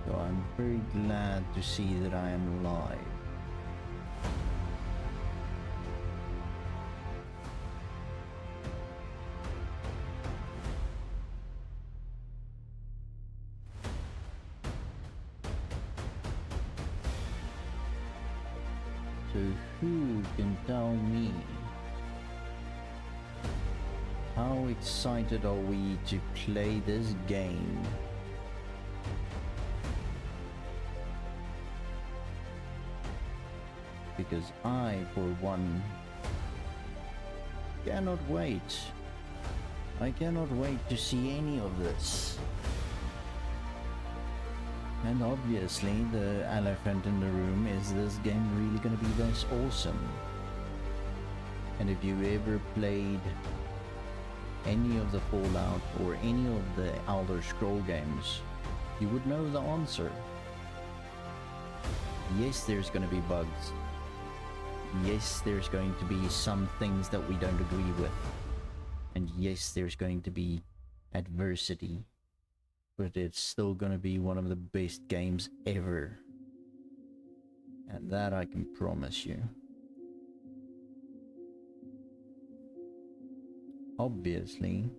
So I'm very glad to see that I am alive. So who can tell me how excited are we to play this game? Because I, for one, cannot wait. I cannot wait to see any of this. And obviously the elephant in the room is this game really gonna be this awesome? And if you ever played any of the Fallout or any of the Elder Scroll games, you would know the answer. Yes, there's gonna be bugs. Yes, there's going to be some things that we don't agree with. And yes, there's going to be adversity. But it's still gonna be one of the best games ever. And that I can promise you. Obviously,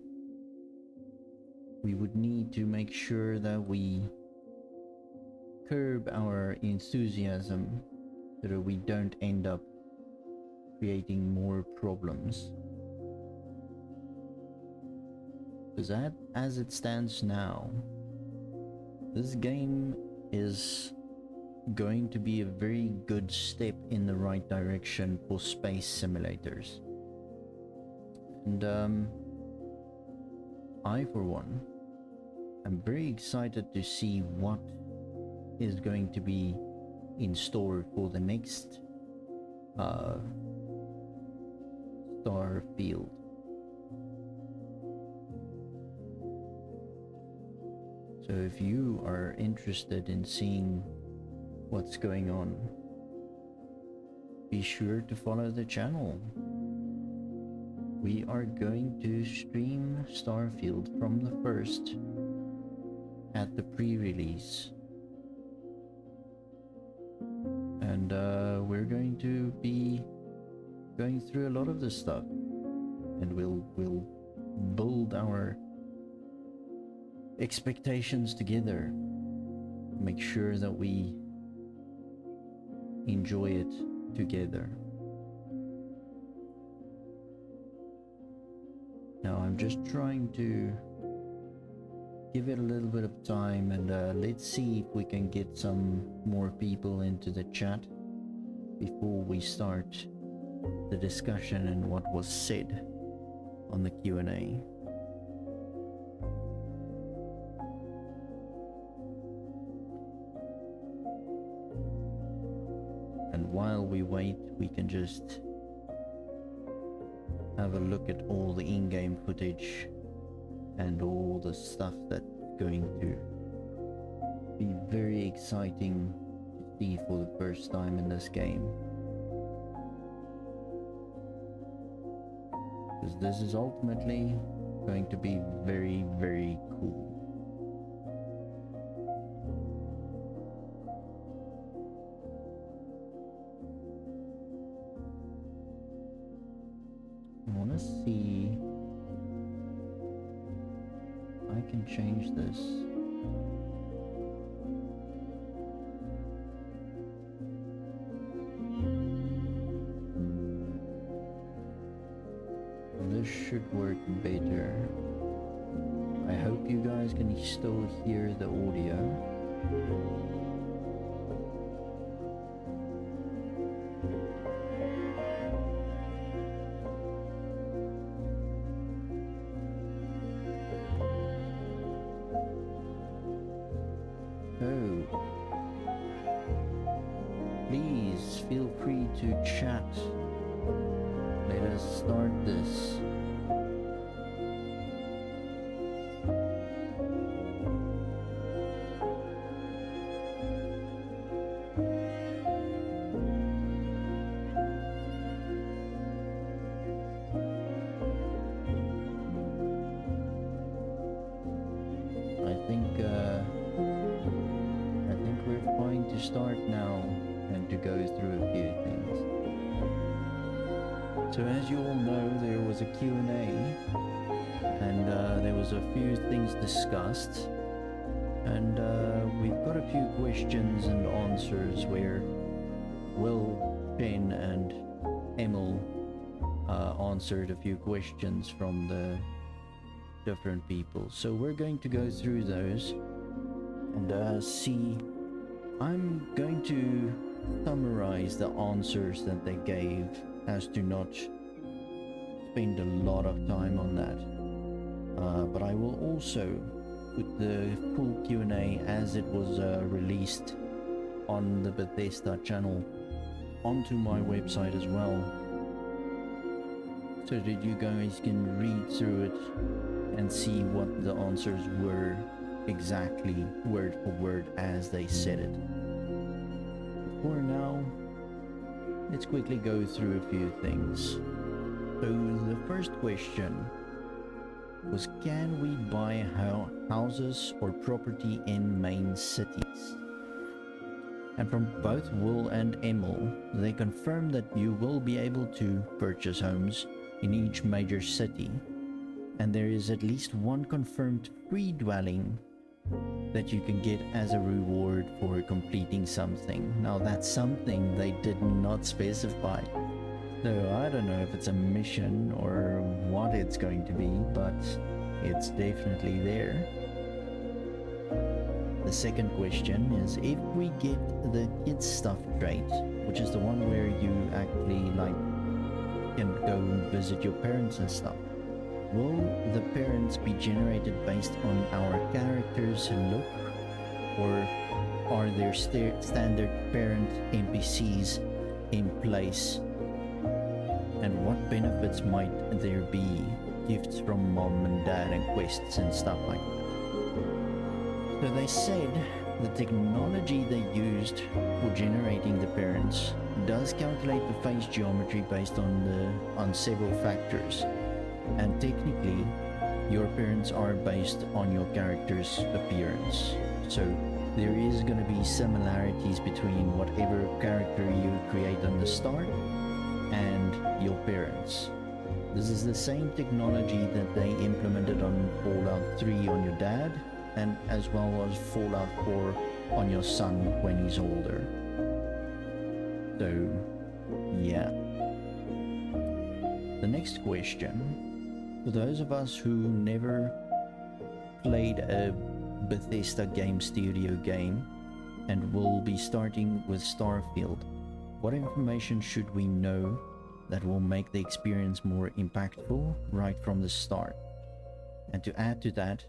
we would need to make sure that we curb our enthusiasm so that we don't end up creating more problems. Because as it stands now, this game is going to be a very good step in the right direction for space simulators. And I, for one, am very excited to see what is going to be in store for the next Starfield. So if you are interested in seeing what's going on, be sure to follow the channel. We are going to stream Starfield from the first at the pre-release. And we're going to be going through a lot of this stuff. And we'll build our expectations together. Make sure that we enjoy it together. Now I'm just trying to give it a little bit of time, and let's see if we can get some more people into the chat before we start the discussion and what was said on the Q&A. And while we wait, we can just have a look at all the in-game footage and all the stuff that's going to be very exciting to see for the first time in this game. Because this is ultimately going to be very, very cool. I want to see if I can change this. This should work better. I hope you guys can still hear the audio. So, please feel free to chat. Let us start this. I think So as you all know, there was a Q&A, and there was a few things discussed, and we've got a few questions and answers where Will, Chen, and Emil answered a few questions from the different people. So we're going to go through those and see. I'm going to summarize the answers that they gave as to not spend a lot of time on that. But I will also put the full Q&A as it was released on the Bethesda channel onto my website as well, so that you guys can read through it and see what the answers were exactly word for word as they said it. For now, let's quickly go through a few things. So the first question was, can we buy houses or property in main cities? And from both Will and Emil, they confirmed that you will be able to purchase homes in each major city, and there is at least one confirmed free dwelling that you can get as a reward for completing something. Now that's something they did not specify, so I don't know if it's a mission or what it's going to be, but it's definitely there. The second question is, if we get the kids stuff trait, which is the one where you actually can go and visit your parents and stuff, will the parents be generated based on our characters' look, or are there standard parent NPCs in place? And what benefits might there be? Gifts from mom and dad and quests and stuff like that. So they said the technology they used for generating the parents does calculate the face geometry based on several factors, and technically your parents are based on your character's appearance. So there is going to be similarities between whatever character you create on the start and your parents. This is the same technology that they implemented on Fallout 3 on your dad, and as well as Fallout 4 on your son when he's older. So, yeah. The next question, for those of us who never played a Bethesda Game Studio game and will be starting with Starfield, what information should we know that will make the experience more impactful right from the start? And to add to that,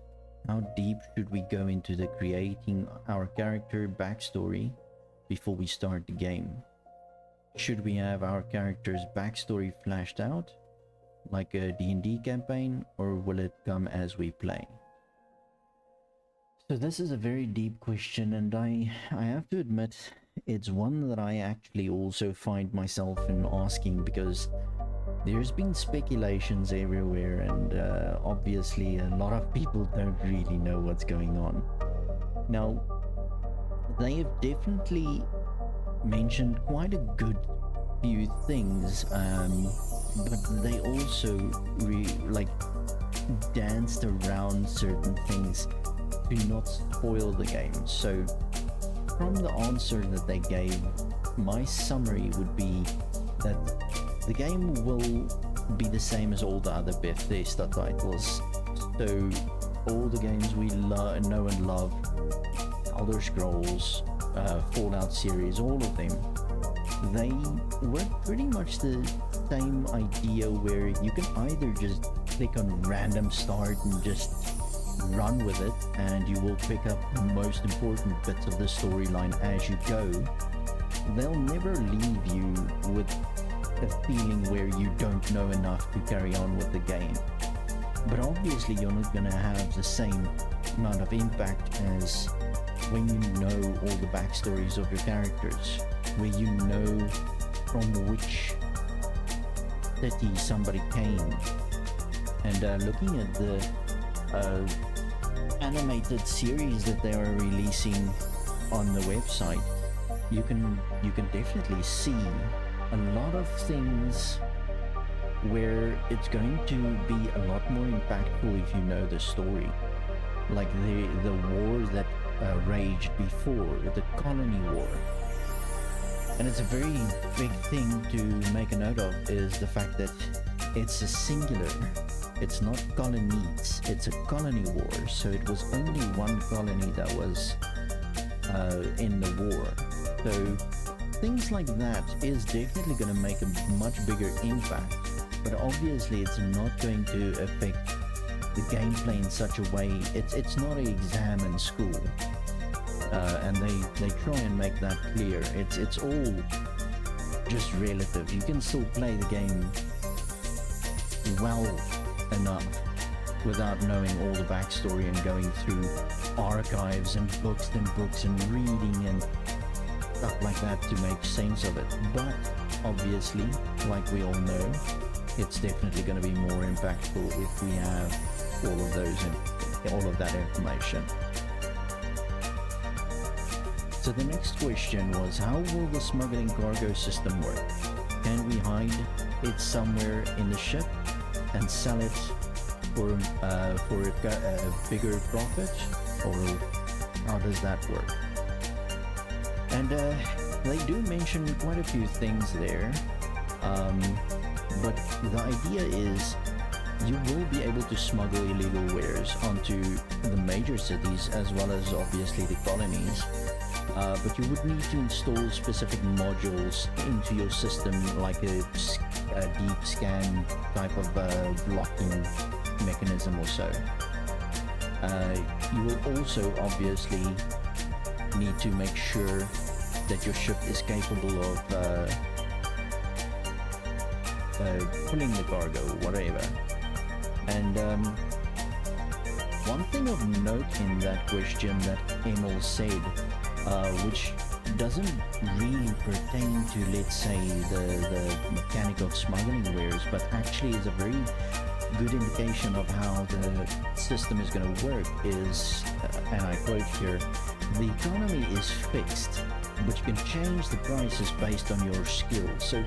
how deep should we go into the creating our character backstory before we start the game? Should we have our character's backstory flashed out, like a D&D campaign, or will it come as we play? So this is a very deep question, and I have to admit, it's one that I actually also find myself in asking, because there's been speculations everywhere, and obviously a lot of people don't really know what's going on. Now, they have definitely mentioned quite a good few things, but they also danced around certain things to not spoil the game. So from the answer that they gave, my summary would be that the game will be the same as all the other Bethesda titles. So all the games we know and love, Elder Scrolls, Fallout series, all of them, they were pretty much the same idea, where you can either just click on random start and just run with it, and you will pick up the most important bits of the storyline as you go. They'll never leave you with a feeling where you don't know enough to carry on with the game. But obviously you're not going to have the same amount of impact as when you know all the backstories of your characters, where you know from which city somebody came. And looking at the animated series that they are releasing on the website, you can definitely see a lot of things where it's going to be a lot more impactful if you know the story. Like the wars that raged before, the colony war. And it's a very big thing to make a note of, is the fact that it's a singular. It's not colonies, it's a colony war. So it was only one colony that was in the war. So things like that is definitely going to make a much bigger impact. But obviously it's not going to affect the gameplay in such a way. It's not an exam in school. And they try and make that clear. It's all just relative. You can still play the game well enough without knowing all the backstory and going through archives and books and reading and stuff like that to make sense of it. But obviously, like we all know, it's definitely going to be more impactful if we have all of that information. So the next question was, how will the smuggling cargo system work? Can we hide it somewhere in the ship and sell it for a bigger profit, or how does that work? And they do mention quite a few things there, but the idea is you will be able to smuggle illegal wares onto the major cities as well as obviously the colonies. But you would need to install specific modules into your system, like a deep scan type of blocking mechanism or so. You will also obviously need to make sure that your ship is capable of pulling the cargo, whatever. And one thing of note in that question that Emil said, which doesn't really pertain to, let's say, the mechanic of smuggling wares, but actually is a very good indication of how the system is going to work, is, and I quote here, the economy is fixed, but you can change the prices based on your skills. So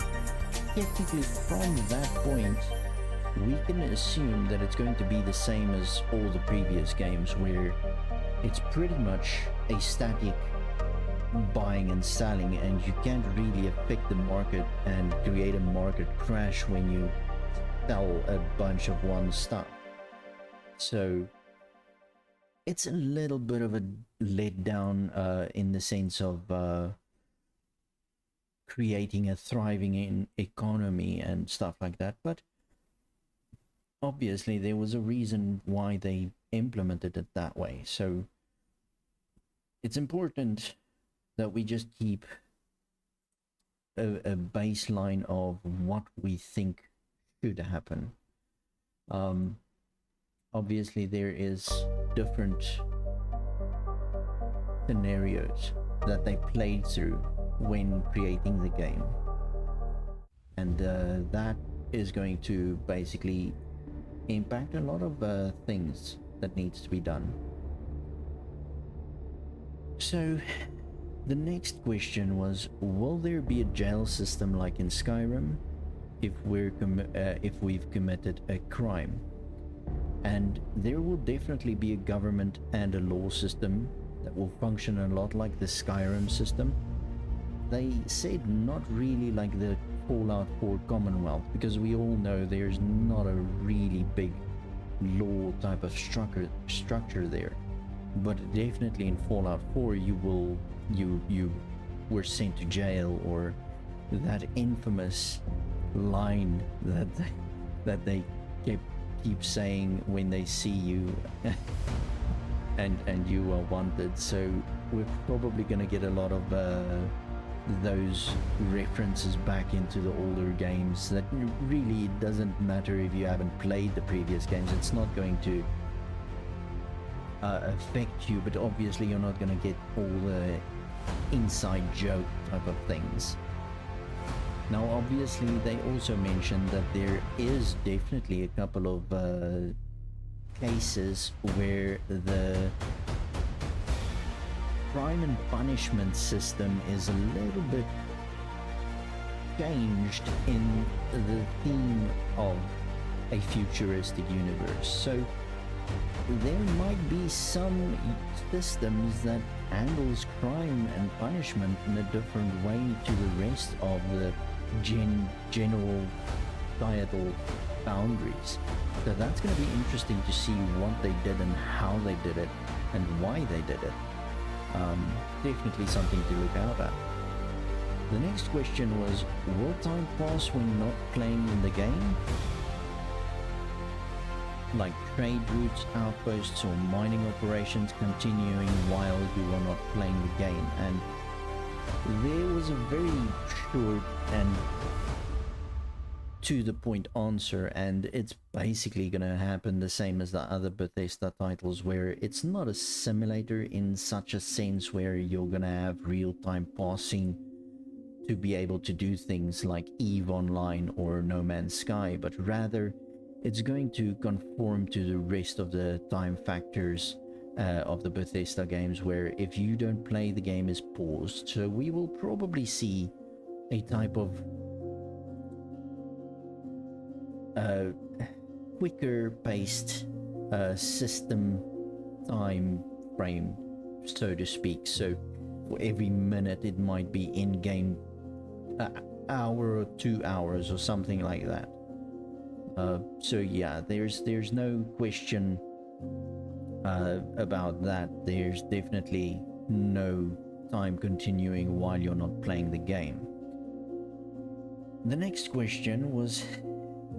technically from that point, we can assume that it's going to be the same as all the previous games, where it's pretty much a static buying and selling, and you can't really affect the market and create a market crash when you sell a bunch of one stuff. So it's a little bit of a letdown in the sense of creating a thriving economy and stuff like that, but obviously there was a reason why they implemented it that way. So it's important that we just keep a baseline of what we think should happen. Obviously there is different scenarios that they played through when creating the game, and that is going to basically impact a lot of things that needs to be done. So the next question was, will there be a jail system like in Skyrim if we've committed a crime? And there will definitely be a government and a law system that will function a lot like the Skyrim system. They said not really like the Fallout 4 Commonwealth, because we all know there's not a really big law type of structure there. But definitely in Fallout 4 you were sent to jail, or that infamous line that they keep saying when they see you and you are wanted. So we're probably going to get a lot of those references back into the older games. That really doesn't matter if you haven't played the previous games. It's not going to affect you, but obviously you're not going to get all the inside joke type of things. Now obviously they also mentioned that there is definitely a couple of cases where the crime and punishment system is a little bit changed in the theme of a futuristic universe. So there might be some systems that handles crime and punishment in a different way to the rest of the general societal boundaries. So that's going to be interesting to see what they did and how they did it and why they did it. Definitely something to look out at. The next question was, will time pass when not playing in the game? Like trade routes, outposts, or mining operations continuing while you are not playing the game. And there was a very short and to the point answer, and it's basically gonna happen the same as the other Bethesda titles, where it's not a simulator in such a sense where you're gonna have real-time passing to be able to do things like EVE Online or No Man's Sky, but rather it's going to conform to the rest of the time factors of the Bethesda games, where if you don't play, the game is paused. So we will probably see a type of quicker paced system time frame, so to speak. So for every minute it might be in game hour or 2 hours or something like that. So yeah, there's no question about that. There's definitely no time continuing while you're not playing the game. The next question was,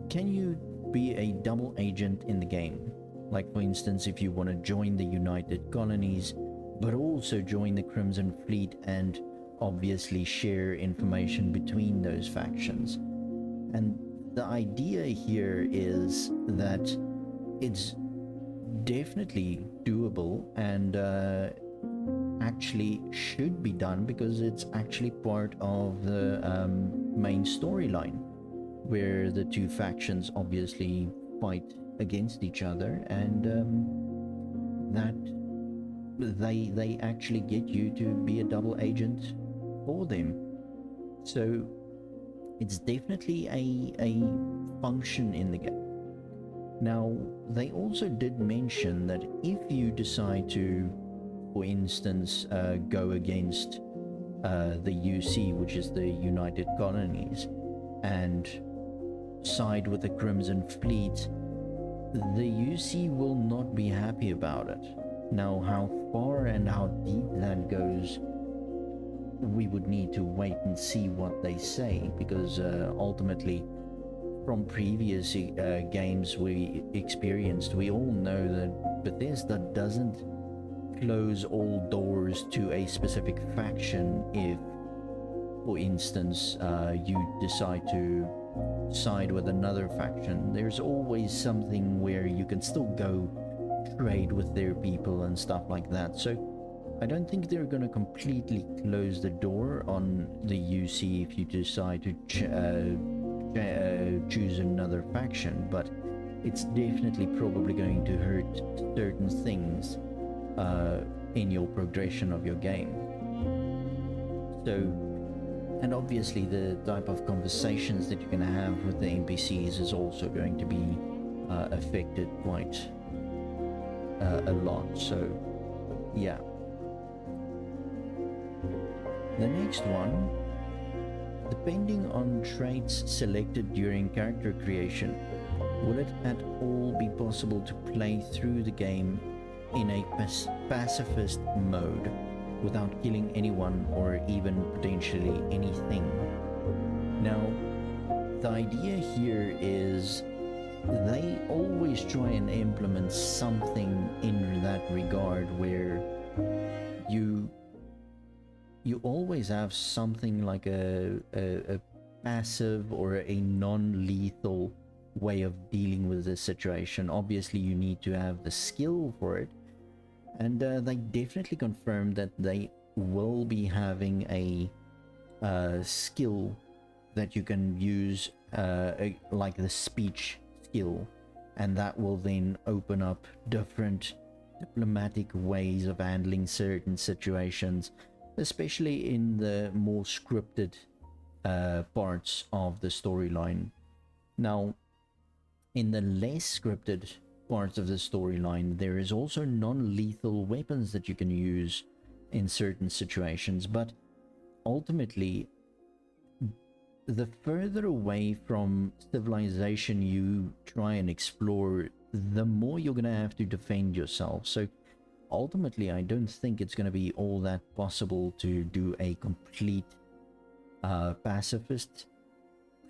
can you be a double agent in the game? Like, for instance, if you want to join the United Colonies, but also join the Crimson Fleet and obviously share information between those factions. And the idea here is that it's definitely doable and actually should be done, because it's actually part of the main storyline, where the two factions obviously fight against each other, and that they actually get you to be a double agent for them. So it's definitely a function in the game. Now, they also did mention that if you decide to, for instance, go against the UC, which is the United Colonies, and side with the Crimson Fleet, the UC will not be happy about it. Now, how far and how deep that goes, we would need to wait and see what they say, because ultimately, from previous games we experienced, we all know that Bethesda doesn't close all doors to a specific faction if, for instance, you decide to side with another faction. There's always something where you can still go trade with their people and stuff like that. So I don't think they're going to completely close the door on the UC if you decide to choose another faction, but it's definitely probably going to hurt certain things in your progression of your game. So, and obviously the type of conversations that you're going to have with the NPCs is also going to be affected quite a lot. So yeah. The next one, depending on traits selected during character creation, will it at all be possible to play through the game in a pacifist mode without killing anyone or even potentially anything? Now, the idea here is they always try and implement something in that regard, where you always have something like a passive or a non-lethal way of dealing with the situation. Obviously you need to have the skill for it, and they definitely confirmed that they will be having a skill that you can use, like the speech skill, and that will then open up different diplomatic ways of handling certain situations, especially in the more scripted parts of the storyline. Now, in the less scripted parts of the storyline, there is also non-lethal weapons that you can use in certain situations, but ultimately, the further away from civilization you try and explore, the more you're going to have to defend yourself. So ultimately, I don't think it's going to be all that possible to do a complete pacifist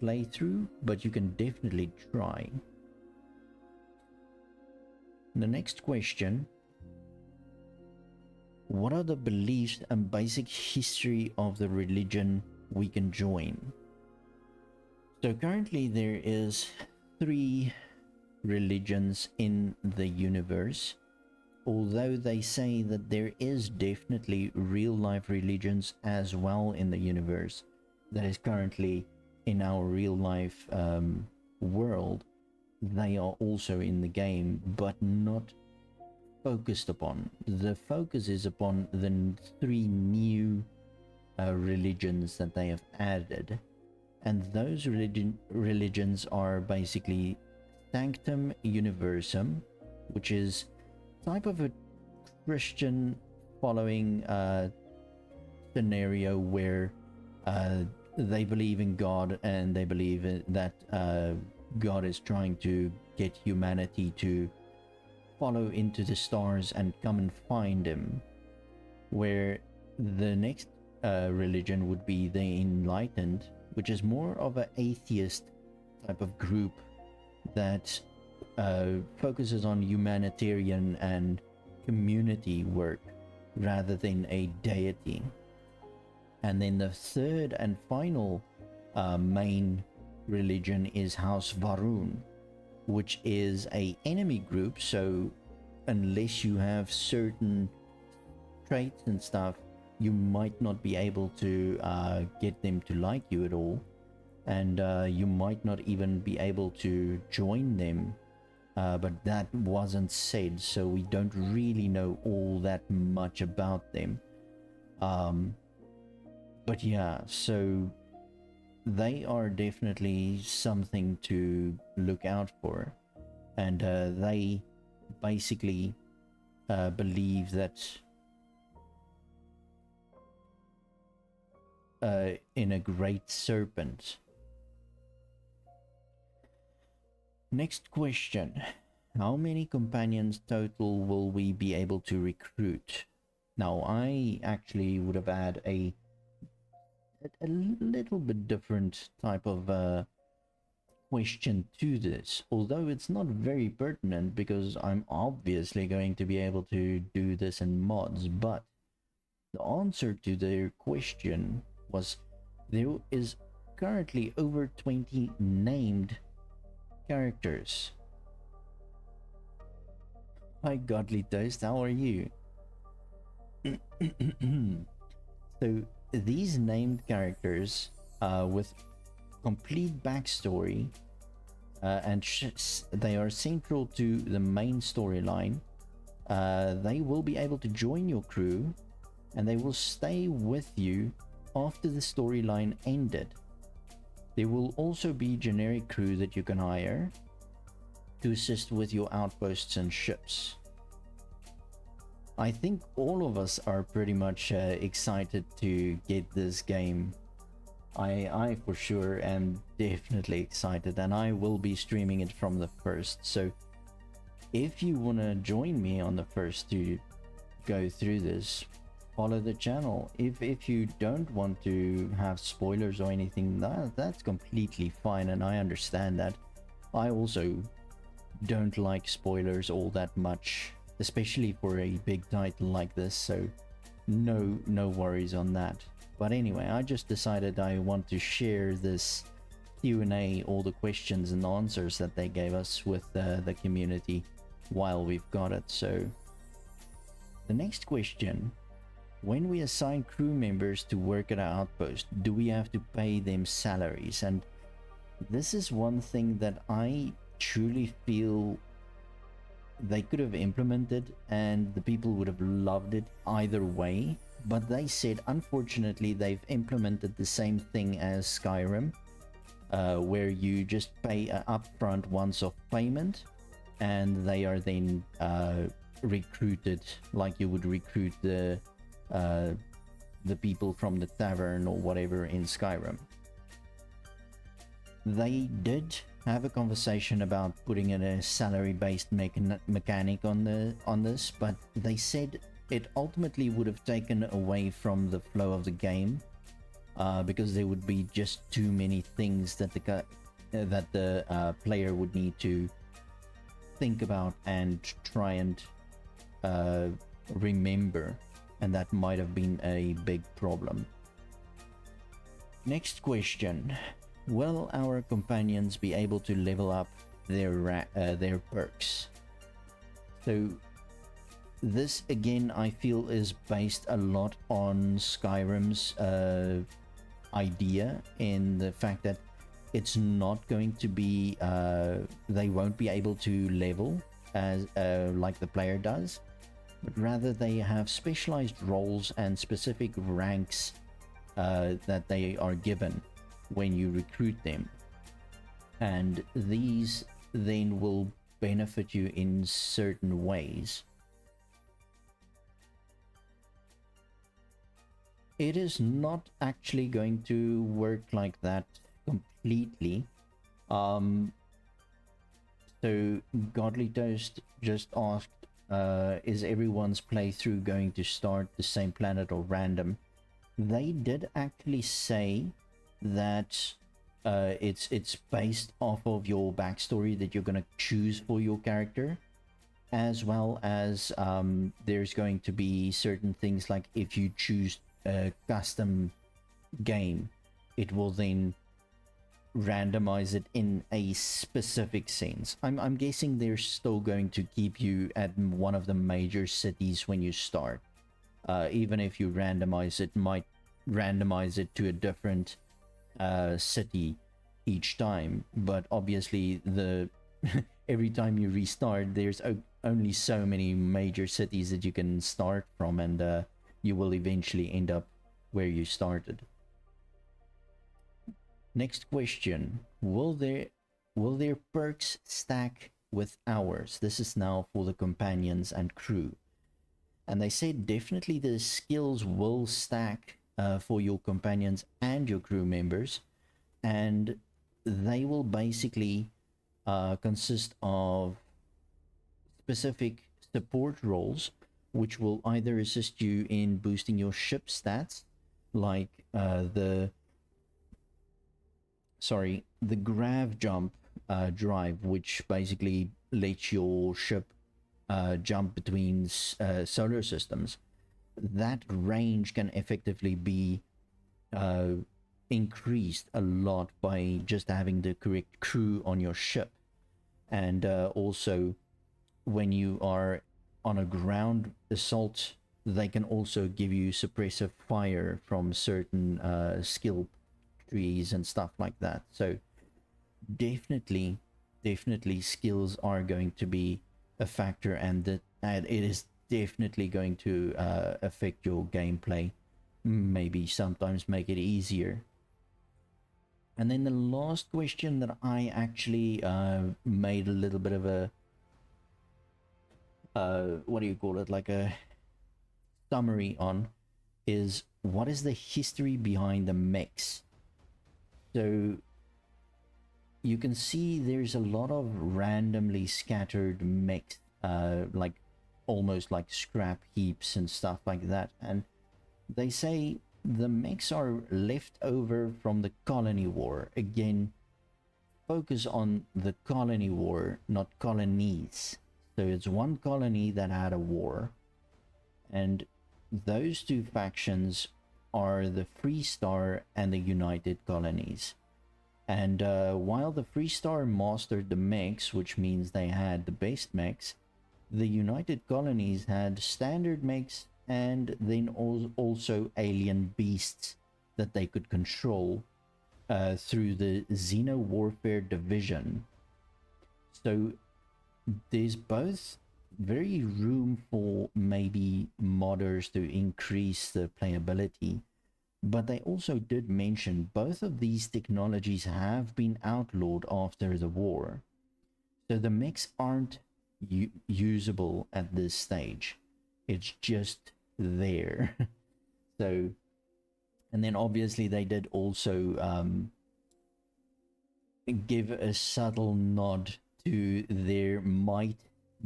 playthrough, but you can definitely try. The next question: what are the beliefs and basic history of the religion we can join? So currently there is 3 religions in the universe, although they say that there is definitely real life religions as well in the universe that is currently in our real life world. They are also in the game, but not focused upon. The focus is upon the 3 new religions that they have added, and those religions are basically Sanctum Universum, which is type of a Christian following scenario where they believe in God, and they believe that God is trying to get humanity to follow into the stars and come and find him. Where the next religion would be the Enlightened, which is more of an atheist type of group that focuses on humanitarian and community work rather than a deity. And then the third and final main religion is House Varun, which is a enemy group. So unless you have certain traits and stuff, you might not be able to get them to like you at all, and you might not even be able to join them, but that wasn't said, so we don't really know all that much about them. But yeah, so they are definitely something to look out for, and they basically believe that in a great serpent. Next question: how many companions total will we be able to recruit? Now, I actually would have had a little bit different type of question to this, although it's not very pertinent because I'm obviously going to be able to do this in mods. But the answer to their question was there is currently over 20 named characters. Hi Godly Toast, how are you? So these named characters with complete backstory and they are central to the main storyline. They will be able to join your crew, and they will stay with you after the storyline ended. There will also be generic crew that you can hire to assist with your outposts and ships. I think all of us are pretty much excited to get this game. I for sure am definitely excited, and I will be streaming it from the first. So if you want to join me on the first to go through this, follow the channel. If you don't want to have spoilers or anything, that's completely fine, and I understand that. I also don't like spoilers all that much, especially for a big title like this, so no worries on that. But anyway, I just decided I want to share this Q&A, all the questions and answers that they gave us with the community while we've got it. So the next question: when we assign crew members to work at our outpost, do we have to pay them salaries? And this is one thing that I truly feel they could have implemented, and the people would have loved it either way. But they said, unfortunately, they've implemented the same thing as Skyrim, where you just pay an upfront once-off payment, and they are then recruited like you would recruit the people from the tavern or whatever in Skyrim. They did have a conversation about putting in a salary-based mechanic on this, but they said it ultimately would have taken away from the flow of the game, because there would be just too many things that the player would need to think about and try and remember, and that might have been a big problem. Next question: will our companions be able to level up their perks? So this again, I feel, is based a lot on Skyrim's idea, in the fact that it's not going to be they won't be able to level as like the player does, but rather they have specialized roles and specific ranks that they are given when you recruit them, and these then will benefit you in certain ways. It is not actually going to work like that completely. So Godly Toast just asked, is everyone's playthrough going to start the same planet or random? They did actually say that it's based off of your backstory that you're going to choose for your character, as well as there's going to be certain things like if you choose a custom game, it will then randomize it in a specific sense. I'm guessing they're still going to keep you at one of the major cities when you start. Even if you randomize it, might randomize it to a different city each time, but obviously the every time you restart, there's only so many major cities that you can start from, and you will eventually end up where you started. Next question: will their perks stack with ours? This is now for the companions and crew, and they said definitely the skills will stack for your companions and your crew members, and they will basically consist of specific support roles, which will either assist you in boosting your ship stats, like the grav jump drive, which basically lets your ship jump between solar systems. That range can effectively be increased a lot by just having the correct crew on your ship. And also, when you are on a ground assault, they can also give you suppressive fire from certain skill trees and stuff like that. So definitely skills are going to be a factor, and it is definitely going to affect your gameplay, maybe sometimes make it easier. And then the last question that I actually made a little bit of a what do you call it, like a summary on, is what is the history behind the mechs. So you can see there's a lot of randomly scattered mechs, like almost like scrap heaps and stuff like that, and they say the mechs are left over from the colony war. Again, focus on the colony war, not colonies. So it's one colony that had a war, and those two factions are the Free Star and the United Colonies. And while the Free Star mastered the mechs, which means they had the best mechs, the United Colonies had standard mechs, and then also alien beasts that they could control through the Xeno Warfare Division. So there's both very room for maybe modders to increase the playability. But they also did mention both of these technologies have been outlawed after the war. So the mechs aren't usable at this stage. It's just there. So, and then obviously they did also give a subtle nod to there might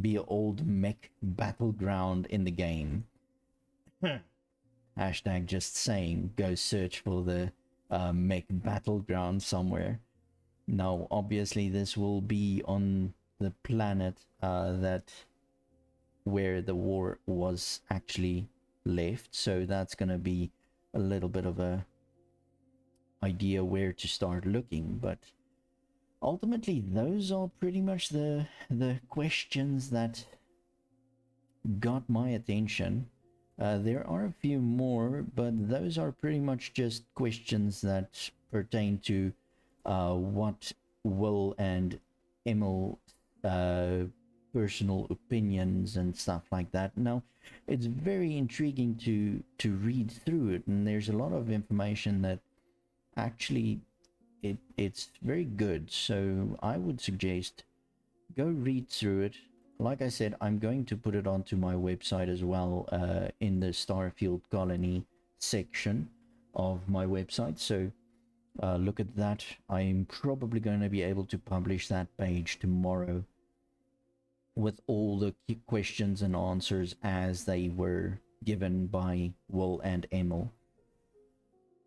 be an old mech battleground in the game. Hashtag just saying, go search for the mech battleground somewhere. Now, obviously, this will be on the planet that where the war was actually left. So that's gonna be a little bit of a idea where to start looking. But ultimately, those are pretty much the questions that got my attention. There are a few more, but those are pretty much just questions that pertain to what Will and Emil personal opinions and stuff like that. Now, it's very intriguing to read through it, and there's a lot of information that actually it's very good. So I would suggest go read through it. Like I said, I'm going to put it onto my website as well, in the Starfield colony section of my website. So look at that. I'm probably going to be able to publish that page tomorrow with all the questions and answers as they were given by Will and Emil.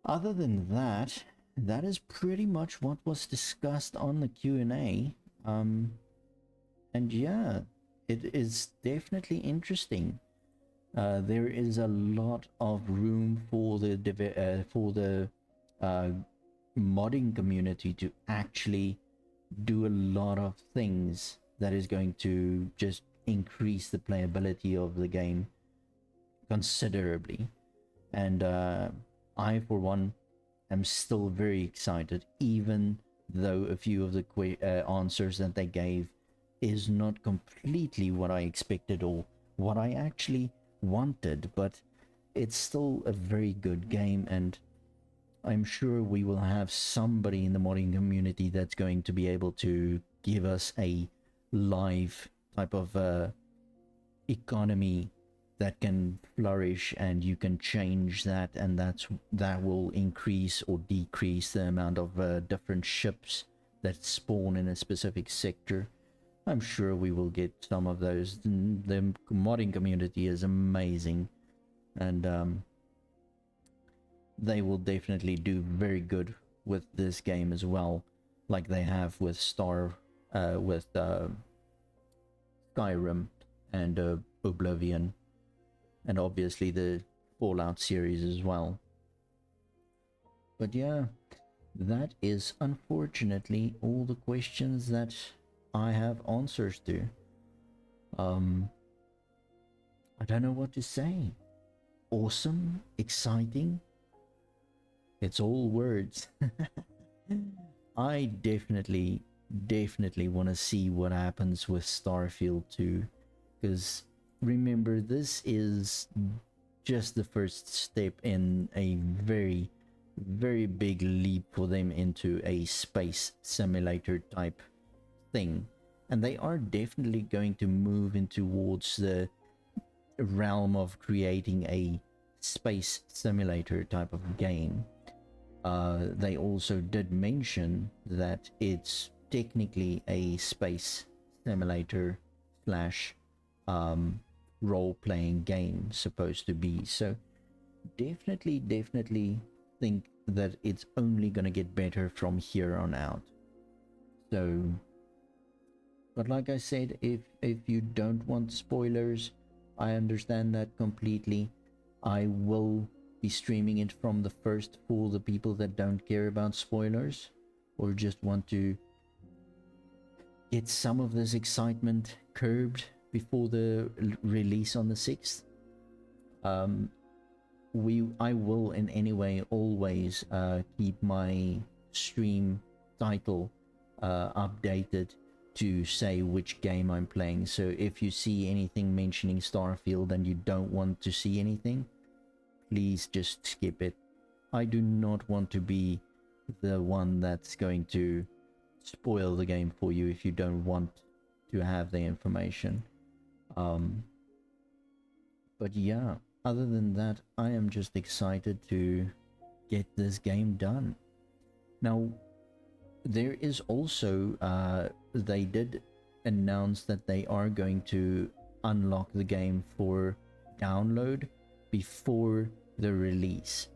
Other than that, that is pretty much what was discussed on the Q&A. And yeah, it is definitely interesting. There is a lot of room for the modding community to actually do a lot of things that is going to just increase the playability of the game considerably. And I, for one, am still very excited, even though a few of the answers that they gave is not completely what I expected or what I actually wanted, but it's still a very good game, and I'm sure we will have somebody in the modding community that's going to be able to give us a live type of economy that can flourish, and you can change that, and that will increase or decrease the amount of different ships that spawn in a specific sector. I'm sure we will get some of those. The modding community is amazing, and they will definitely do very good with this game as well, like they have with Skyrim and Oblivion, and obviously the Fallout series as well. But yeah, that is unfortunately all the questions that I have answers to. I don't know what to say. Awesome, exciting. It's all words. I definitely want to see what happens with Starfield 2, because remember, this is just the first step in a very, very big leap for them into a space simulator type thing, and they are definitely going to move in towards the realm of creating a space simulator type of game. They also did mention that it's technically a space simulator slash role-playing game supposed to be. So definitely think that it's only gonna get better from here on out. So, but like I said, if you don't want spoilers, I understand that completely. I will be streaming it from the first for the people that don't care about spoilers or just want to get some of this excitement curbed before the release on the 6th. I will in any way always keep my stream title updated to say which game I'm playing. So if you see anything mentioning Starfield and you don't want to see anything, please just skip it. I do not want to be the one that's going to spoil the game for you if you don't want to have the information. But yeah, other than that, I am just excited to get this game done. Now, there is also, they did announce that they are going to unlock the game for download before the release.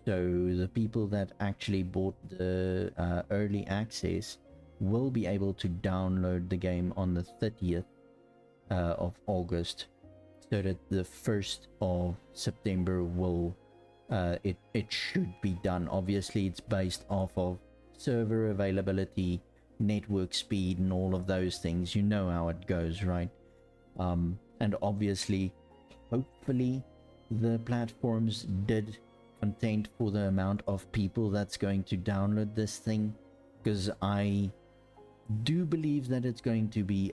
So the people that actually bought the early access will be able to download the game on the 30th of August, so that the 1st of September will it should be done. Obviously it's based off of server availability, network speed, and all of those things. You know how it goes, right? And obviously, hopefully the platforms did content for the amount of people that's going to download this thing, because I do believe that it's going to be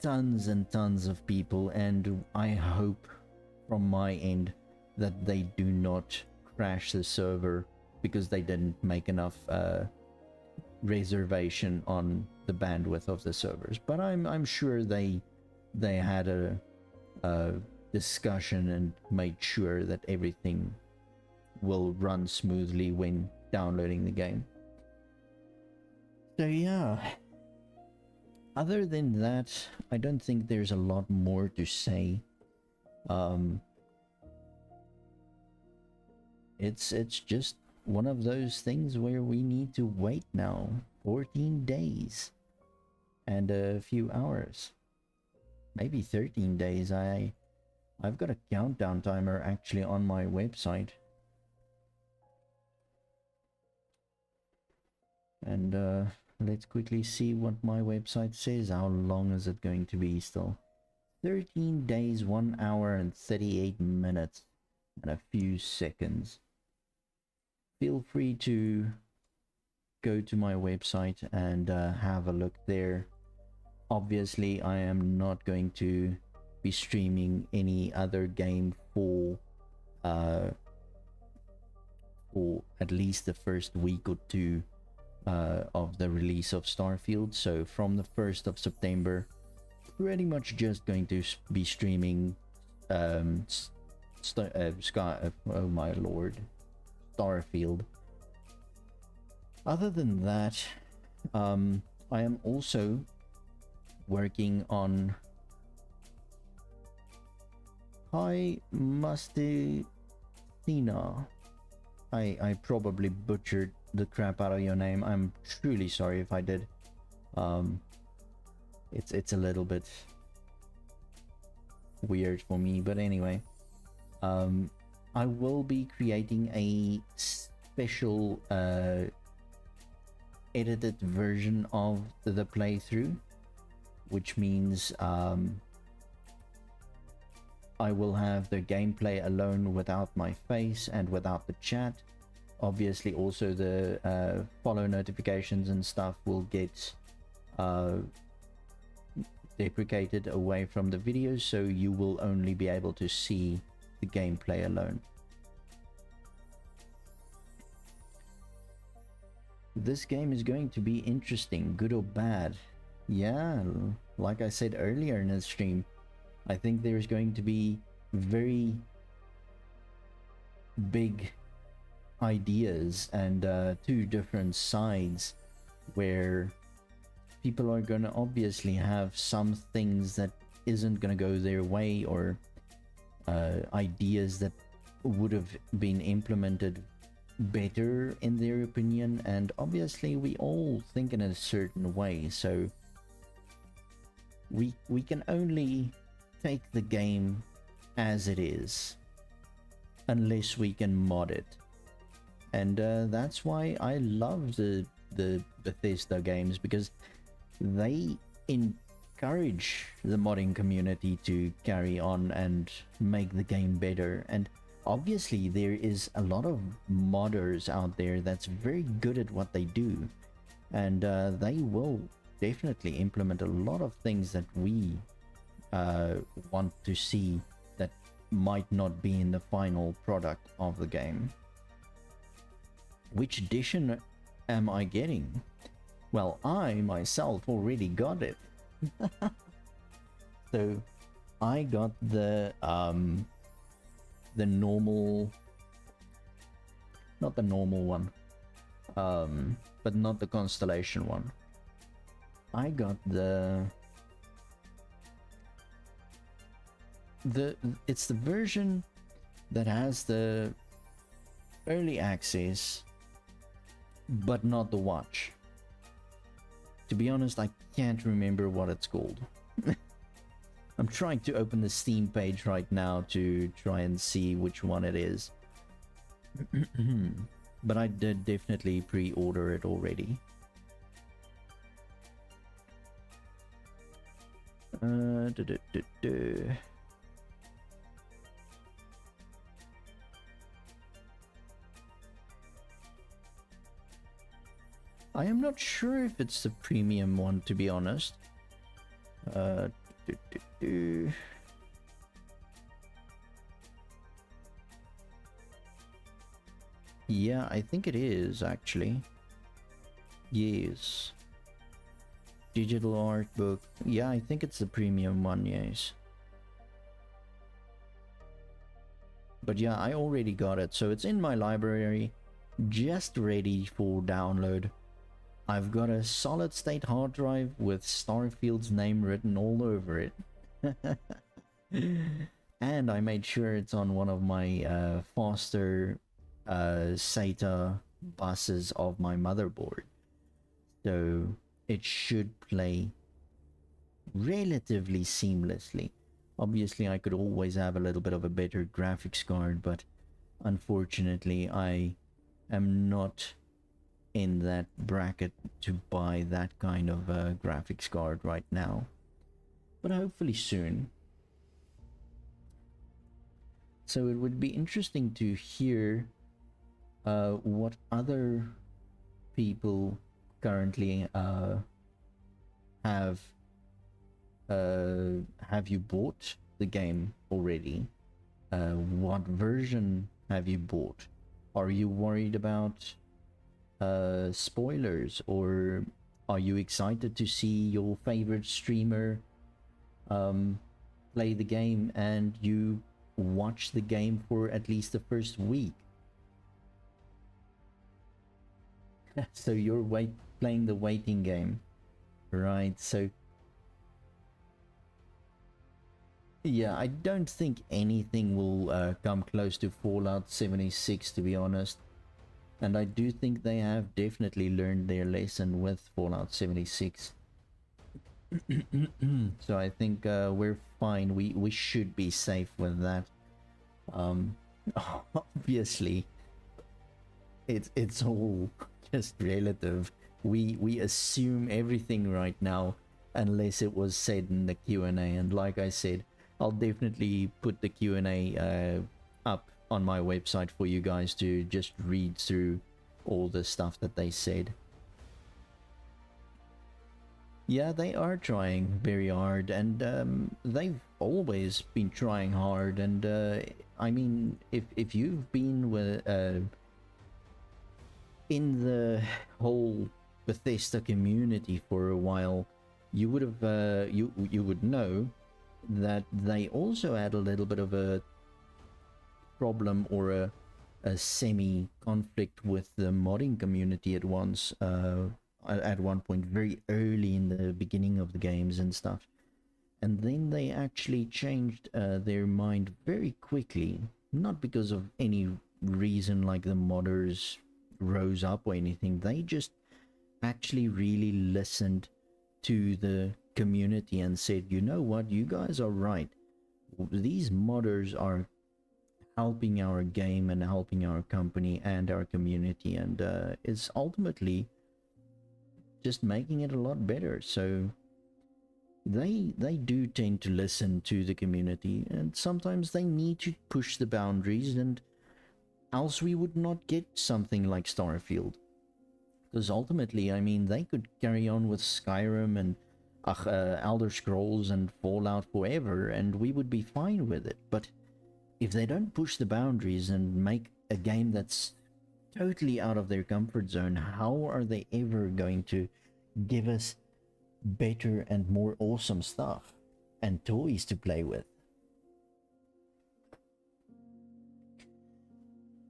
tons and tons of people, and I hope from my end that they do not crash the server because they didn't make enough reservation on the bandwidth of the servers. But I'm sure they had a discussion and made sure that everything will run smoothly when downloading the game. So yeah, other than that, I don't think there's a lot more to say. It's just one of those things where we need to wait now 14 days and a few hours, maybe 13 days. I've got a countdown timer actually on my website, and let's quickly see what my website says. How long is it going to be still? 13 days, 1 hour and 38 minutes and a few seconds. Feel free to go to my website and have a look there. Obviously, I am not going to be streaming any other game for at least the first week or two of the release of Starfield. So from the 1st of September, pretty much just going to be streaming oh my lord, Starfield. Other than that, I am also working on Hi Mustina. I probably butchered the crap out of your name. I'm truly sorry if I did. It's a little bit weird for me, but anyway, I will be creating a special edited version of the playthrough, which means I will have the gameplay alone without my face and without the chat. Obviously also the follow notifications and stuff will get deprecated away from the videos, so you will only be able to see the gameplay alone. This game is going to be interesting, good or bad. Yeah, like I said earlier in the stream, I think there's going to be very big ideas and two different sides where people are going to obviously have some things that isn't going to go their way, or ideas that would have been implemented better in their opinion, and obviously we all think in a certain way, so we can only take the game as it is unless we can mod it. And that's why I love the Bethesda games, because they encourage the modding community to carry on and make the game better. And obviously there is a lot of modders out there that's very good at what they do, and they will definitely implement a lot of things that we want to see that might not be in the final product of the game. Which edition am I getting? Well, I myself already got it. So I got the normal, not the normal one, but not the Constellation one. I got it's the version that has the early access, but not the watch. To be honest, I can't remember what it's called. I'm trying to open the Steam page right now to try and see which one it is. But I did definitely pre-order it already. I am not sure if it's the premium one, to be honest. Yeah, I think it is actually. Yes. Digital art book. Yeah, I think it's the premium one, yes. But yeah, I already got it, so it's in my library, just ready for download. I've got a solid state hard drive with Starfield's name written all over it. And I made sure it's on one of my faster SATA buses of my motherboard. So it should play relatively seamlessly. Obviously, I could always have a little bit of a better graphics card, but unfortunately, I am not in that bracket to buy that kind of graphics card right now. But hopefully soon. So it would be interesting to hear what other people currently have you bought the game already? What version have you bought? Are you worried about spoilers, or are you excited to see your favorite streamer play the game and you watch the game for at least the first week? So you're playing the waiting game, right? So yeah, I don't think anything will come close to Fallout 76, to be honest. And I do think they have definitely learned their lesson with Fallout 76. So I think we're fine. We should be safe with that. Obviously, it's all just relative. We assume everything right now, unless it was said in the Q&A. And like I said, I'll definitely put the Q&A up on my website for you guys to just read through all the stuff that they said. Yeah, they are trying very hard, and they've always been trying hard. And I mean, if you've been with in the whole Bethesda community for a while, you would have you would know that they also had a little bit of a problem, or a semi conflict with the modding community at once, at one point, very early in the beginning of the games and stuff. And then they actually changed their mind very quickly, not because of any reason like the modders rose up or anything. They just actually really listened to the community and said, you know what, you guys are right. These modders are helping our game and helping our company and our community, and it's ultimately just making it a lot better. So they do tend to listen to the community, and sometimes they need to push the boundaries, and else we would not get something like Starfield. Because ultimately, I mean, they could carry on with Skyrim and Elder Scrolls and Fallout forever, and we would be fine with it. But if they don't push the boundaries and make a game that's totally out of their comfort zone, how are they ever going to give us better and more awesome stuff and toys to play with?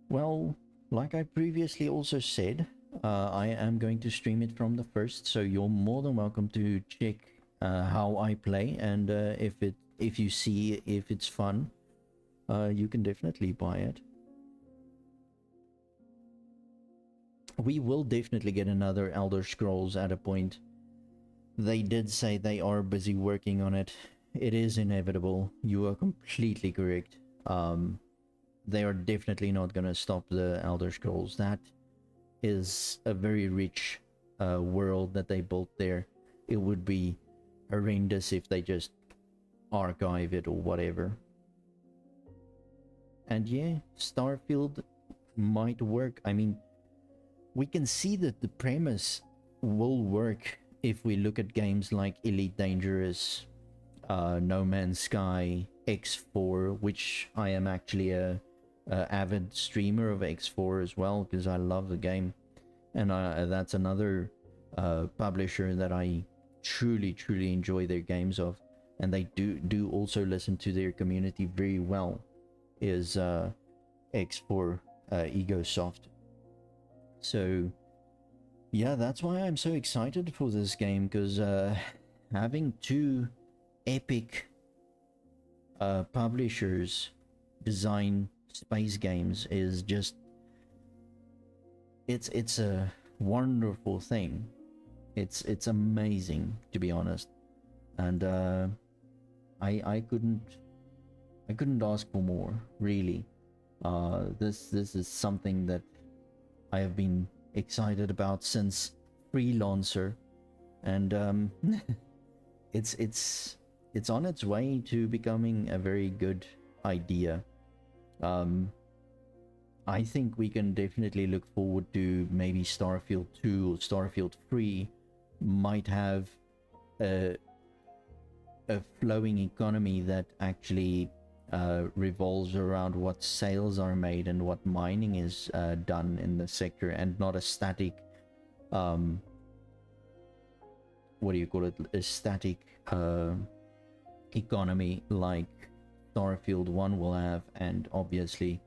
Well, like I previously also said, I am going to stream it from the first, so you're more than welcome to check how I play, and if you see if it's fun, you can definitely buy it. We will definitely get another Elder Scrolls at a point. They did say they are busy working on it. It is inevitable. You are completely correct. They are definitely not going to stop the Elder Scrolls. That is a very rich world that they built there. It would be horrendous if they just archive it or whatever. And yeah, Starfield might work. I mean, we can see that the premise will work if we look at games like Elite Dangerous, No Man's Sky, X4, which I am actually a avid streamer of X4 as well, because I love the game, and that's another publisher that I truly enjoy their games of, and they do also listen to their community very well, is X4 Egosoft. So yeah, that's why I'm so excited for this game, because having two epic publishers design space games is just, it's a wonderful thing. It's amazing, to be honest, and I couldn't ask for more, really. This is something that I have been excited about since Freelancer, and it's on its way to becoming a very good idea. I think we can definitely look forward to maybe Starfield 2 or Starfield 3 might have a flowing economy that actually revolves around what sales are made and what mining is done in the sector, and not a static what do you call it, a static economy like Starfield 1 will have, and obviously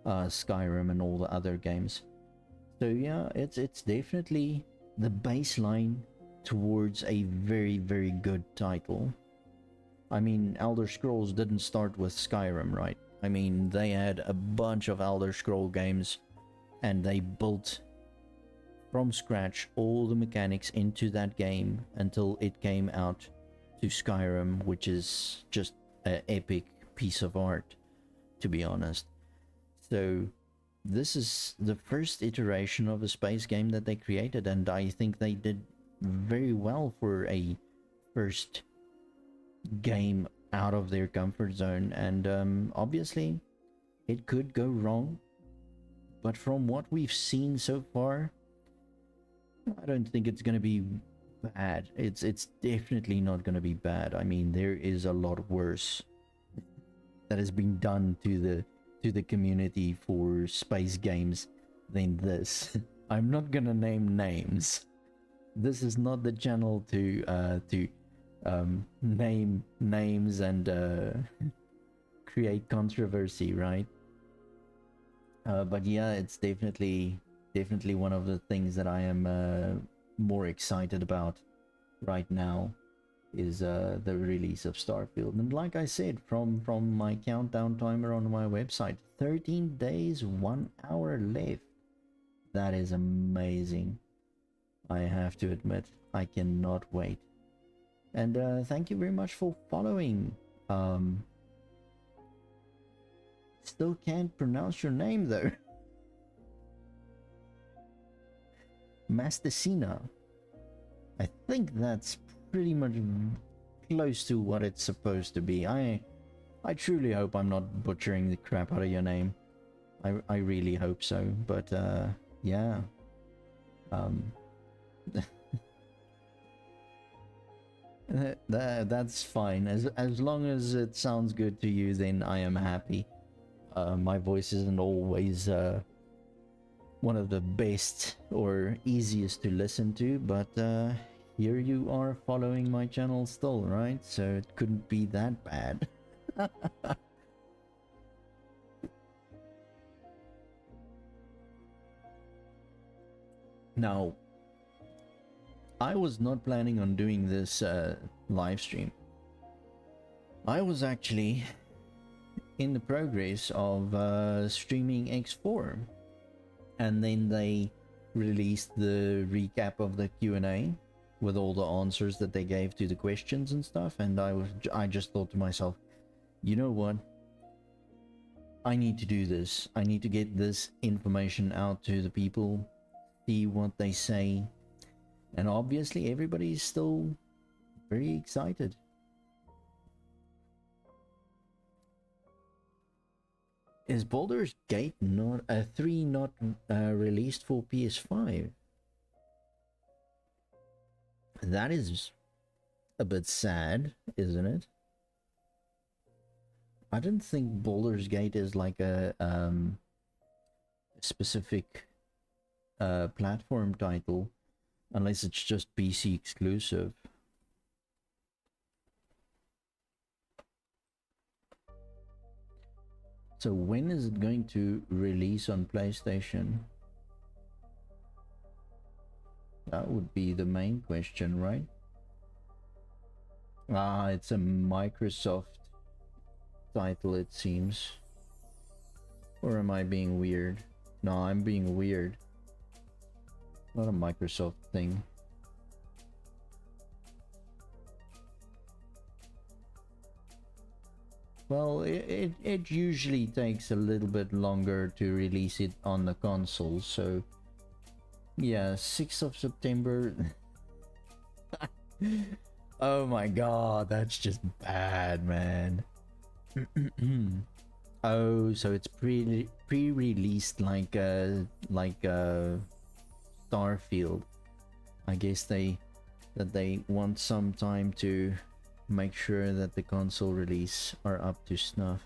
Skyrim and all the other games. So yeah, it's definitely the baseline towards a very good title. I mean, Elder Scrolls didn't start with Skyrim, right? I mean, they had a bunch of Elder Scroll games, and they built from scratch all the mechanics into that game until it came out to Skyrim, which is just an epic piece of art, to be honest. So this is the first iteration of a space game that they created, and I think they did very well for a first game out of their comfort zone. And obviously it could go wrong, but from what we've seen so far, I don't think it's going to be bad. It's definitely not going to be bad. I mean, there is a lot worse that has been done to the community for space games than this. I'm not gonna name names. This is not the channel to name names and create controversy, right? But yeah, it's definitely one of the things that I am more excited about right now, is the release of Starfield. And like I said, from my countdown timer on my website, 13 days, 1 hour left. That is amazing. I have to admit, I cannot wait. And thank you very much for following. Still can't pronounce your name though. Masticina. I think that's pretty much close to what it's supposed to be. I truly hope I'm not butchering the crap out of your name. I really hope so. But yeah, Um, that's fine. As long as it sounds good to you, then I am happy. My voice isn't always one of the best or easiest to listen to, but here you are following my channel still, right? So it couldn't be that bad. Now, I was not planning on doing this live stream. I was actually in the progress of streaming X4, and then they released the recap of the Q&A with all the answers that they gave to the questions and stuff, and I just thought to myself, you know what, I need to do this. I need to get this information out to the people, see what they say, and obviously everybody's still very excited. Is Baldur's Gate not 3 not released for PS5? That is a bit sad, isn't it? I don't think Baldur's Gate is like a specific platform title, unless it's just PC exclusive. So when is it going to release on PlayStation? That would be the main question, right? Ah, it's a Microsoft title, it seems. Or am I being weird? No, I'm being weird. Not a Microsoft thing. Well, it usually takes a little bit longer to release it on the console, so yeah, 6th of September. Oh my god, that's just bad, man. Oh, so it's pre-released like Starfield. I guess they want some time to make sure that the console release are up to snuff.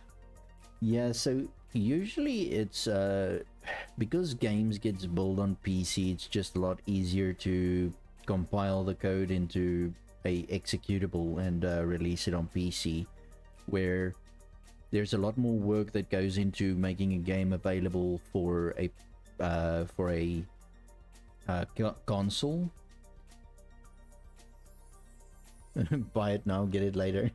Yeah, so usually it's because games gets built on PC, it's just a lot easier to compile the code into a executable and release it on PC, where there's a lot more work that goes into making a game available for a console. Buy it now, get it later.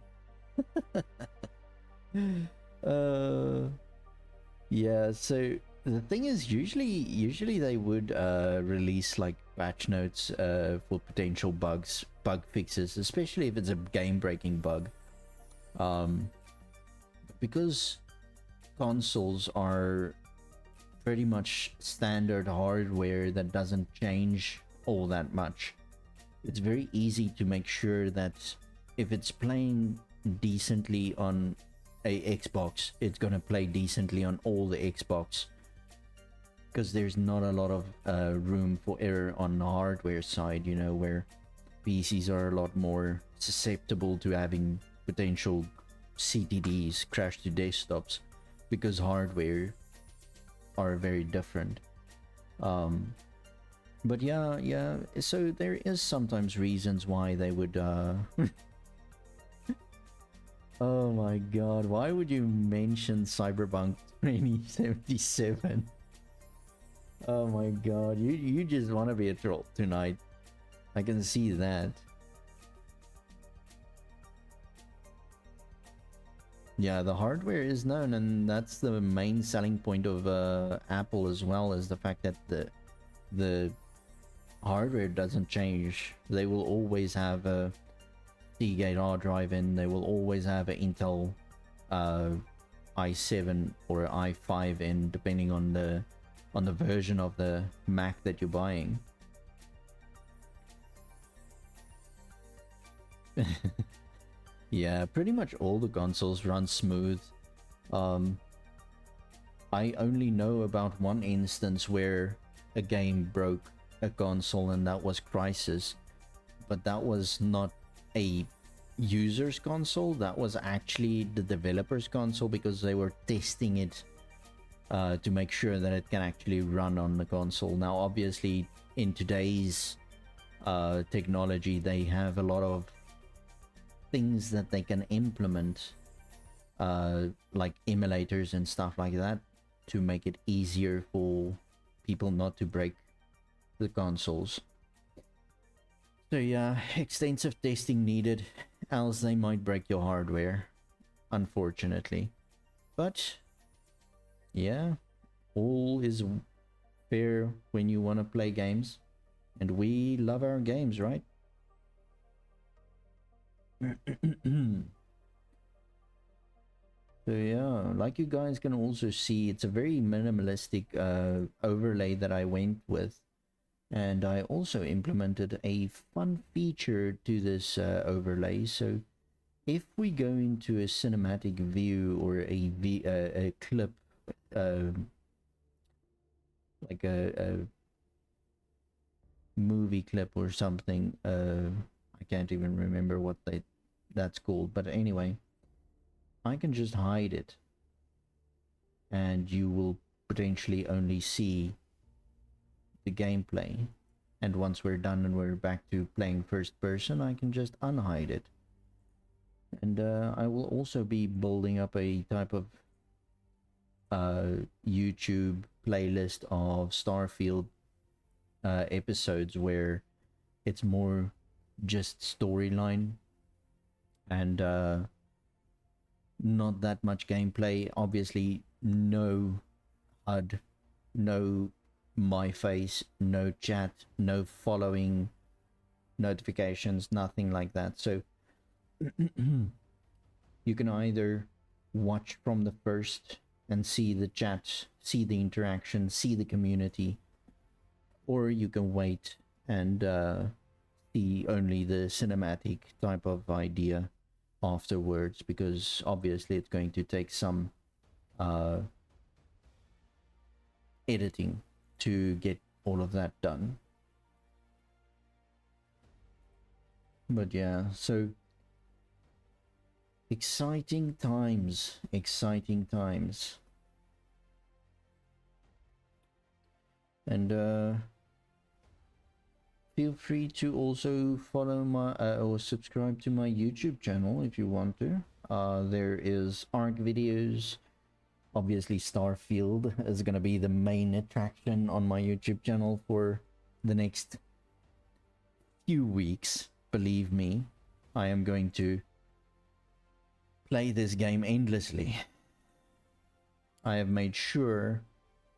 Yeah, so the thing is, usually they would release like patch notes for potential bug fixes, especially if it's a game-breaking bug. Because consoles are pretty much standard hardware that doesn't change all that much, it's very easy to make sure that if it's playing decently on a Xbox, it's gonna play decently on all the Xbox, because there's not a lot of room for error on the hardware side, you know, where PCs are a lot more susceptible to having potential CTDs, crash to desktops, because hardware are very different. But yeah, so there is sometimes reasons why they would oh my god, why would you mention Cyberpunk 2077? Oh my god, you just want to be a troll tonight. I can see that. Yeah, the hardware is known, and that's the main selling point of Apple as well, is the fact that the hardware doesn't change. They will always have a Seagate hard drive in. They will always have an Intel i7 or i5 in, depending on the version of the Mac that you're buying. Yeah, pretty much all the consoles run smooth. I only know about one instance where a game broke a console, and that was Crisis. But that was not a user's console, that was actually the developer's console, because they were testing it to make sure that it can actually run on the console. Now obviously in today's technology, they have a lot of things that they can implement, like emulators and stuff like that, to make it easier for people not to break the consoles. So yeah, extensive testing needed, else they might break your hardware, unfortunately. But yeah, all is fair when you want to play games, and we love our games, right? So yeah, like you guys can also see, it's a very minimalistic overlay that I went with, and I also implemented a fun feature to this overlay. So if we go into a cinematic view or a clip, like a movie clip or something, I can't even remember what that's called, but anyway, I can just hide it, and you will potentially only see the gameplay. And once we're done and we're back to playing first person, I can just unhide it. And I will also be building up a type of YouTube playlist of Starfield episodes where it's more just storyline and not that much gameplay. Obviously, no HUD, no my face, no chat, no following notifications, nothing like that. So you can either watch from the first and see the chat, see the interaction, see the community, or you can wait and see only the cinematic type of idea afterwards, because obviously it's going to take some editing to get all of that done. But yeah, so exciting times, exciting times. And feel free to also follow my or subscribe to my YouTube channel if you want to. There is ARC videos. Obviously Starfield is going to be the main attraction on my YouTube channel for the next few weeks. Believe me, I am going to play this game endlessly. I have made sure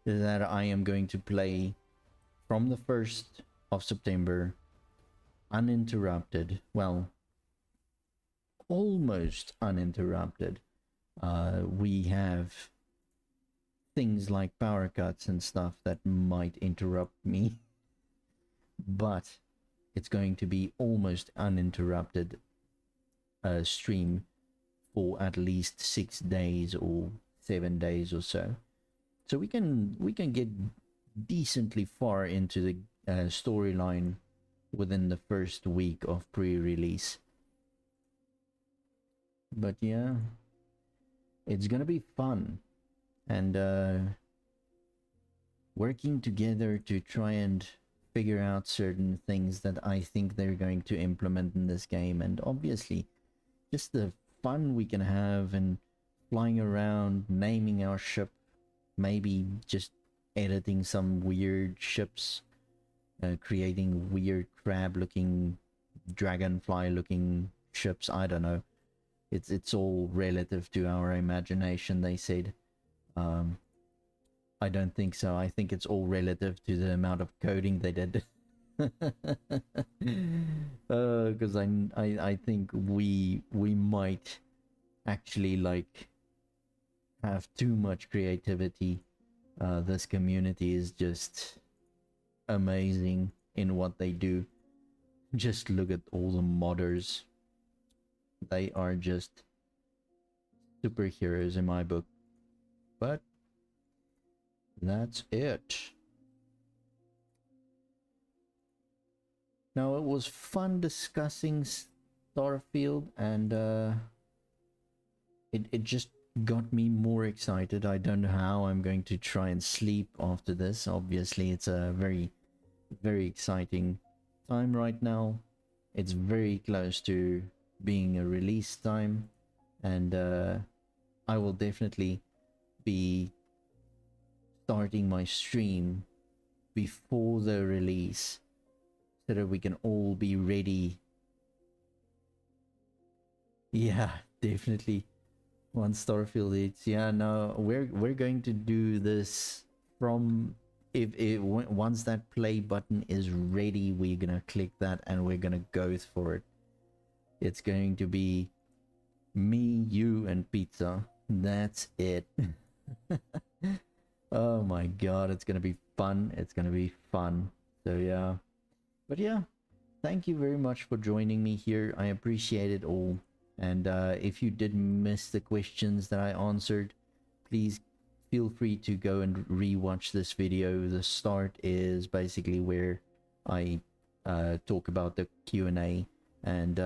that I am going to play from the 1st of September uninterrupted. Well, almost uninterrupted. We have things like power cuts and stuff that might interrupt me, but it's going to be almost uninterrupted stream for at least 6 days or 7 days or so. So we can get decently far into the storyline within the first week of pre-release. But yeah, it's gonna be fun, and working together to try and figure out certain things that I think they're going to implement in this game, and obviously just the fun we can have and flying around, naming our ship, maybe just editing some weird ships, creating weird crab looking, dragonfly looking ships. I don't know, it's all relative to our imagination, they said. I don't think so. I think it's all relative to the amount of coding they did. Because I think we might actually like have too much creativity. This community is just amazing in what they do. Just look at all the modders. They are just superheroes in my book. But that's it. Now, it was fun discussing Starfield, and it just got me more excited. I don't know how I'm going to try and sleep after this. Obviously, it's a very, very exciting time right now. It's very close to being a release time, and I will definitely be starting my stream before the release so that we can all be ready. Yeah, definitely. Once Starfield hits, yeah, no, we're going to do this from if once that play button is ready, we're gonna click that and we're gonna go for it. It's going to be me, you, and pizza. That's it. Oh my god, it's gonna be fun. It's gonna be fun. So yeah, but yeah, thank you very much for joining me here. I appreciate it all. And if you did miss the questions that I answered, please feel free to go and rewatch this video. The start is basically where I talk about the Q&A and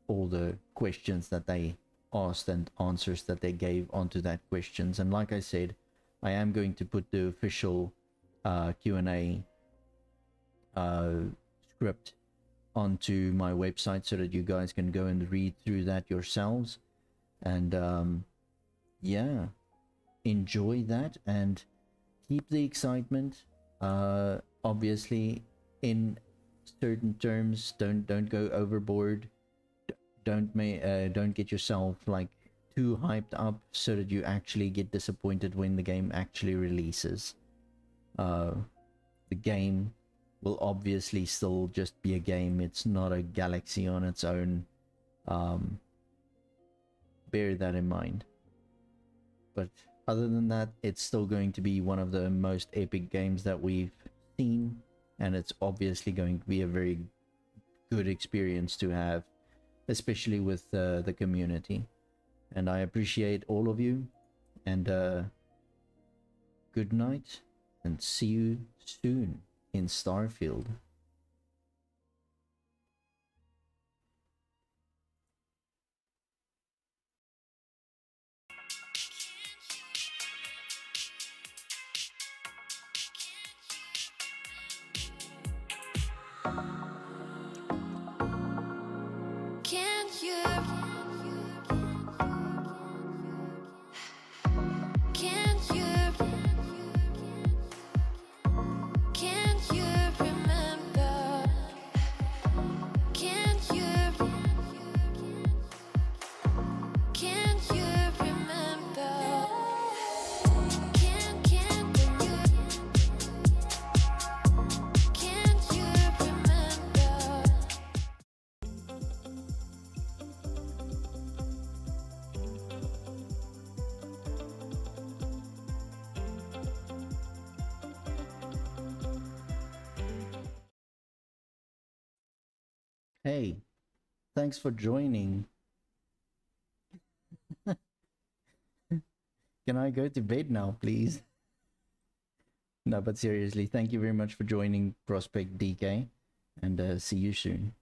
all the questions that they asked and answers that they gave onto that questions. And like I said, I am going to put the official Q&A script onto my website so that you guys can go and read through that yourselves. And yeah, enjoy that and keep the excitement. Obviously, in certain terms, don't go overboard. Don't get yourself like too hyped up so that you actually get disappointed when the game actually releases. The game will obviously still just be a game. It's not a galaxy on its own. Bear that in mind. But other than that, it's still going to be one of the most epic games that we've seen, and it's obviously going to be a very good experience to have, especially with the community. And I appreciate all of you, and good night, and see you soon in Starfield. Can't you? Can't you? Can't you remember? Can't you? Can't you remember? Can't you? Can't you remember? Hey, thanks for joining. Can I go to bed now, please? No, but seriously, thank you very much for joining Prospect DK, and see you soon.